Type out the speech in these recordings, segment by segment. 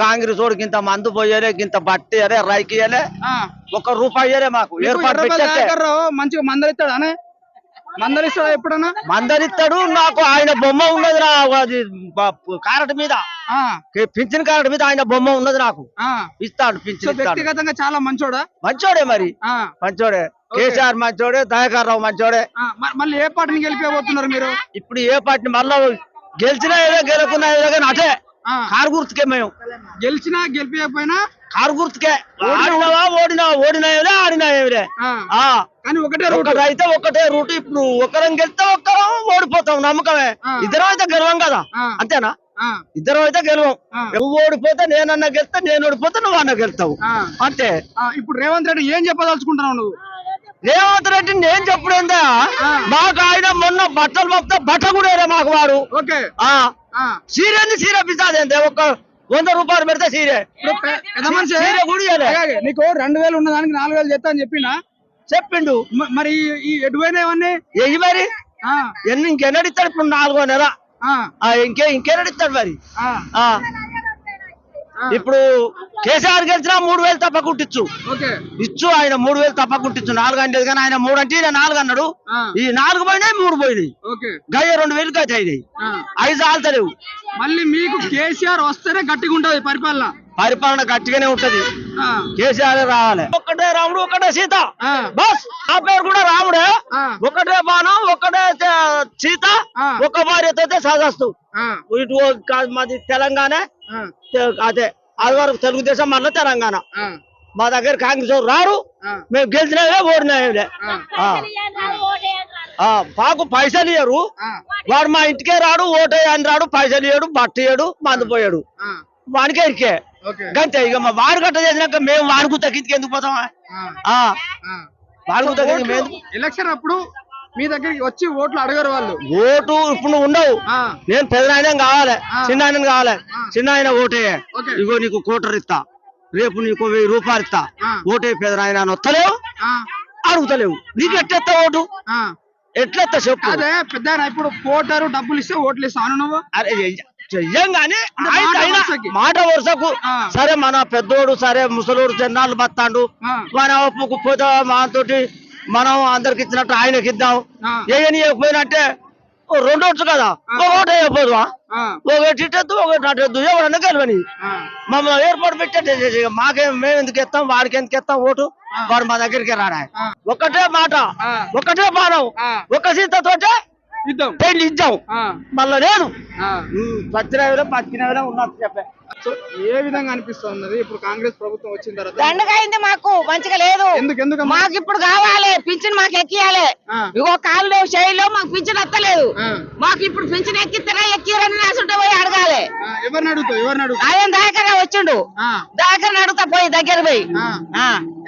కాంగ్రెస్ వాడికి ఇంత మందు పోయలే ఇంత బట్టి అరే రైకియలే ₹1 మాకు ఏర్పాటు పెట్టారు. మంచిగా మందలిస్తాడా మందలిస్తాడా ఎప్పుడన్నా మందలిస్తాడు. నాకు ఆయన బొమ్మ ఉన్నది అది కారట్ మీద పింఛన్ కారట్ మీద ఆయన బొమ్మ ఉన్నది నాకు ఇస్తాడు పింఛన్. వ్యక్తిగతంగా చాలా మంచోడా మంచోడే మరి మంచోడే. కేసీఆర్ మంచోడే, దయాకర్ రావు మంచోడే. మళ్ళీ ఏ పార్టీని గెలిపిపోతున్నారు మీరు? ఇప్పుడు ఏ పార్టీని మళ్ళా గెలిచినా ఏదో గెలుకున్నా ఏదో కానీ అటే కారు గుర్తుకే. మేము గెలిచినా గెలిపిపోయినా కారు గుర్తుకే. ఓడినా ఆడినా కానీ ఒకటే రూట్ అయితే ఒకటే రూట్. ఇప్పుడు ఒకరం గెలిస్తే ఒక్కరం ఓడిపోతాం. నమ్మకమే. ఇద్దరం అయితే గెలవం కదా, అంతేనా? ఇద్దరం అయితే గెలవం. నువ్వు ఓడిపోతే నేనన్నా గెలుస్తా, నేను ఓడిపోతే నువ్వు అన్న గెలుస్తావు, అంతే. ఇప్పుడు రేవంత్ రెడ్డి ఏం చెప్పదలుచుకుంటున్నావు నువ్వు? రేవంత్ రెడ్డి నేను చెప్పుడేందా, మాకు ఆయన మొన్న బట్టలు మొత్తం బట్ట కూడా మాకు వాడు సీరే పిస్తాదేందే. ఒక ₹100 పెడితే సీరే నీకు 2000 ఉన్నదానికి 4000 చేస్తా అని చెప్పిండు. మరి ఈ ఎటువైనా ఏమన్నా ఎయ్యి మరి ఇంకెన్నడిస్తాడు? ఇప్పుడు 4వ నెల ఇంకేనడిస్తాడు మరి. ఇప్పుడు కేసీఆర్ గెలిచినా 3000 తప్ప కుట్టించు ఆయన 3000 తప్ప కుట్టించు. 4 అంటే కానీ ఆయన 3 అంటే 4 అన్నాడు. ఈ 4 పోయినాయి 3 పోయినాయి. గయ్య 2000 అయితే అయినాయి. 5 ఆల్తలేవు. మళ్ళీ మీకు కేసీఆర్ వస్తేనే గట్టిగా ఉంటది పరిపాలన గట్టిగానే ఉంటది. కేసీఆర్ రావాలి. ఒక్కటే రాముడు ఒక్కటే సీత బస్. ఆ పేరు కూడా రాముడే. ఒకటే బాణం ఒకటే సీత ఒక భార్యతో సాగస్తూ. ఇటు మాది తెలంగాణ, అదే అది వరకు తెలుగుదేశం, మళ్ళీ తెలంగాణ. మా దగ్గర కాంగ్రెస్ రారు. మేము గెలిచినవే ఓడినాయే. మాకు పైసలు ఇయ్యరు. వాడు మా ఇంటికే రాడు, ఓటే అని రాడు, పైసలు ఇయ్యడు, బట్ట ఇయ్యడు, మందు పోయాడు. వానికే ఇరికే గంతే. ఇక మా వాడు గట్ట చేసినాక మేము వాడుకు తగ్గించుకు ఎందుకు పోతామా? వాడుకు తగ్గింది మేము. ఎలక్షన్ అప్పుడు మీ దగ్గరికి వచ్చి ఓట్లు అడగరు వాళ్ళు. ఓటు ఇప్పుడు నువ్వు ఉండవు. నేను పెద్దనాయన కావాలి, చిన్న ఆయన కావాలి. చిన్న ఆయన ఓటే, ఇగో నీకు ₹1 ఇస్తా, రేపు నీకు ₹1000 ఇస్తా, ఓటే పెద్దనాయన అని వస్తలేవు, అడుగుతలేవు. నీకు ఎట్లెత్తా ఓటు? ఎట్లెత్తా చెప్పు. అదే పెద్ద ఇప్పుడు కోటారు డబ్బులు ఇస్తే ఓట్లు ఇస్తాను నువ్వు. అరే చెయ్యంగానే మాట వరుసకు సరే మన పెద్దోడు సరే ముసలోడు చెన్నాళ్ళు బతాడు, మన ఒప్పుకు పోతే మాతోటి మనం అందరికి ఇచ్చినట్టు ఆయనకి ఇద్దాం. ఏయకపోయినట్టే 2 ఓట్స్ కదా, ఒకటి వేయకపోదువా? ఒకటి ఇట్టద్దు ఒకటి అట్టద్దు, ఎవరన్నా గెలవని. మమ్మల్ని ఏర్పాటు పెట్టే మేము ఎందుకు ఇస్తాం, వాడికి ఎందుకు ఇస్తాం ఓటు? వాడు మా దగ్గరికి రాడా. ఒకటే మాట, ఒకటే బాణం, ఒక సీతతోటే పెళ్లి ఇద్దాం. మళ్ళా నేను పచ్చినవేలో ఉన్నట్టు చెప్పే. ఏ విధంగా అనిపిస్తుంది ఇప్పుడు కాంగ్రెస్ ప్రభుత్వం వచ్చిన తర్వాత? దండగైంది మాకు, మంచిగా లేదు. మాకు ఇప్పుడు కావాలి పింఛన్, మాకు ఎక్కియాలి. ఇగో కాళ్ళు శైలిలో మాకు పింఛన్ వస్తలేదు. మాకు ఇప్పుడు పింఛన్ ఎక్కిస్తారా ఎక్కిరని నాసుంటే పోయి అడగాలి. ఎవరిని అడుగుతావు? ఆయన దాకరా వచ్చిండు, దాకరని అడుగుతా పోయి దగ్గర పోయి.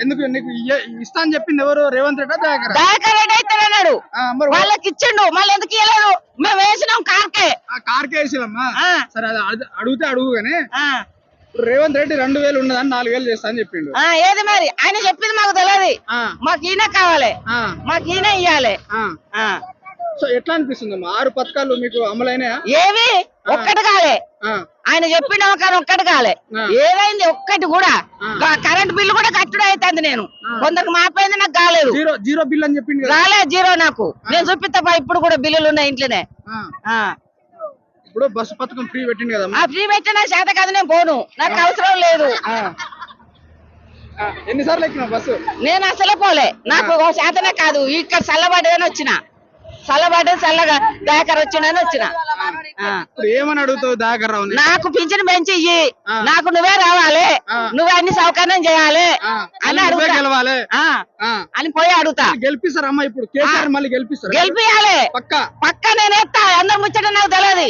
ఎందుకు నీకు ఇస్తా అని చెప్పింది ఎవరు? రేవంత్ రెడ్డి దాకర్ రెడ్డి అయితే అన్నాడు, వాళ్ళకి ఇచ్చిండు. మళ్ళీ ఎందుకు ఇవ్వలేదు? మేము వేసినాం కార్కే వేసినామా? సరే అది అడిగితే అడుగు గానీ రేవంత్ రెడ్డి 2000 ఉన్నదని 4000 చేస్తా అని చెప్పిండు. ఏది మరి ఆయన చెప్పింది మాకు తెలియదు. మాకు ఈయన కావాలి, మాకు ఈయన ఇయ్యాలి. సో ఎట్లా అనిపిస్తుంది? 6 పథకాలు మీకు అమలైనా? ఏవి ఒక్కటి కాలే. ఆయన చెప్పిన కానీ ఒక్కటి కాలే. ఏదైంది ఒక్కటి కూడా. కరెంట్ బిల్లు కూడా కట్టుడు అవుతుంది. నేను కొందరికి మాపోయింది, నాకు కాలేదు. జీరో బిల్ అని చెప్పింది. రాలే జీరో. నాకు నేను చూపిస్తా ఇప్పుడు కూడా బిల్లులు ఉన్నాయి ఇంట్లోనే. ఇప్పుడు బస్సు పథకం ఫ్రీ పెట్టింది కదా. ఫ్రీ పెట్టినా చేత కాదు, నేను పోను, నాకు అవసరం లేదు. ఎన్నిసార్లు ఎక్కినా బస్సు? నేను అసలే పోలే, నాకు చేతనే కాదు. ఇక్కడ చల్లబడ్డదని వచ్చిన, చల్లగా దాకర్ వచ్చిందని వచ్చిన. ఏమని అడుగుతావు దాకర్ రావు? నాకు పింఛన్ పెంచి ఇయ్యి, నాకు నువ్వే రావాలి, నువ్వే అన్ని సౌకర్యం చేయాలి అని గెలవాలి అని పోయి అడుగుతా. గెలిపిస్తారమ్మా ఇప్పుడు కేసీఆర్ మళ్ళీ గెలిపియాలి పక్క. నేను ఎత్తా, అందరు ముచ్చట నాకు తెలియదు.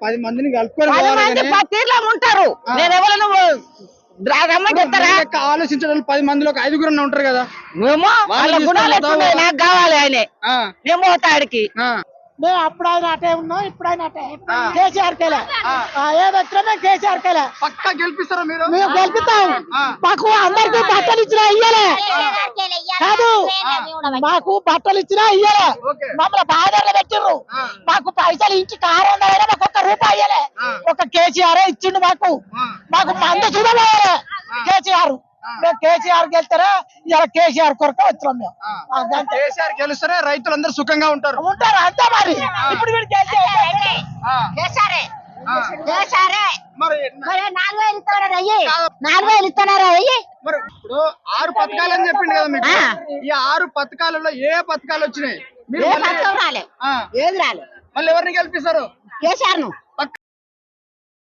10 మందిని కలుపుకొని తీర్లో ఉంటారు. నేను ఎవరు ఆలోచించడం 10 మందిలో 5 ఉంటారు కదా. మేము వాళ్ళ గుణాలు ఎట్లున్నాయి నాకు కావాలి. ఆయనే మేము పోతాడికి. మేము అప్పుడు ఆయన అటే ఉన్నాం, ఇప్పుడు ఆయన అటే. కేసీఆర్ కేలే ఏదొచ్చినా కేసీఆర్ కేలే. పక్కా గెలిపిస్తారా మీరు? మేము గెలిపిస్తాం. మాకు అందరికి బట్టలు ఇచ్చినా ఇయ్యలే కాదు, మాకు బట్టలు ఇచ్చినా ఇయ్యలే. మమ్మల్ని బాధలు పెట్టిర్రు. మాకు పైసలు ఇంటి 600 మాకు ₹1 ఇయ్యలే. ఒక కేసీఆర్ ఇచ్చిండు మాకు మందు చూడలేదు కేసీఆర్ మేము కేసీఆర్ గెలుస్తారా ఇలా కేసీఆర్ కొరక వచ్చినాం మేము కేసీఆర్ గెలుస్తారే రైతులందరూ సుఖంగా ఉంటారు ఉంటారు అంతే మరి ఇప్పుడు వీడు మరి మరి 4,000 ఇస్తున్నారా అయ్యి 4,000 ఇస్తున్నారా అయ్యి మరి ఇప్పుడు 6 పథకాలు అని చెప్పిండు కదా మీకు ఈ 6 పథకాలలో ఏ పథకాలు వచ్చినాయి మీరు ఏ పథకం రాలే ఏది రాలే మళ్ళీ ఎవరిని గెలిపిస్తారు కేసీఆర్ ను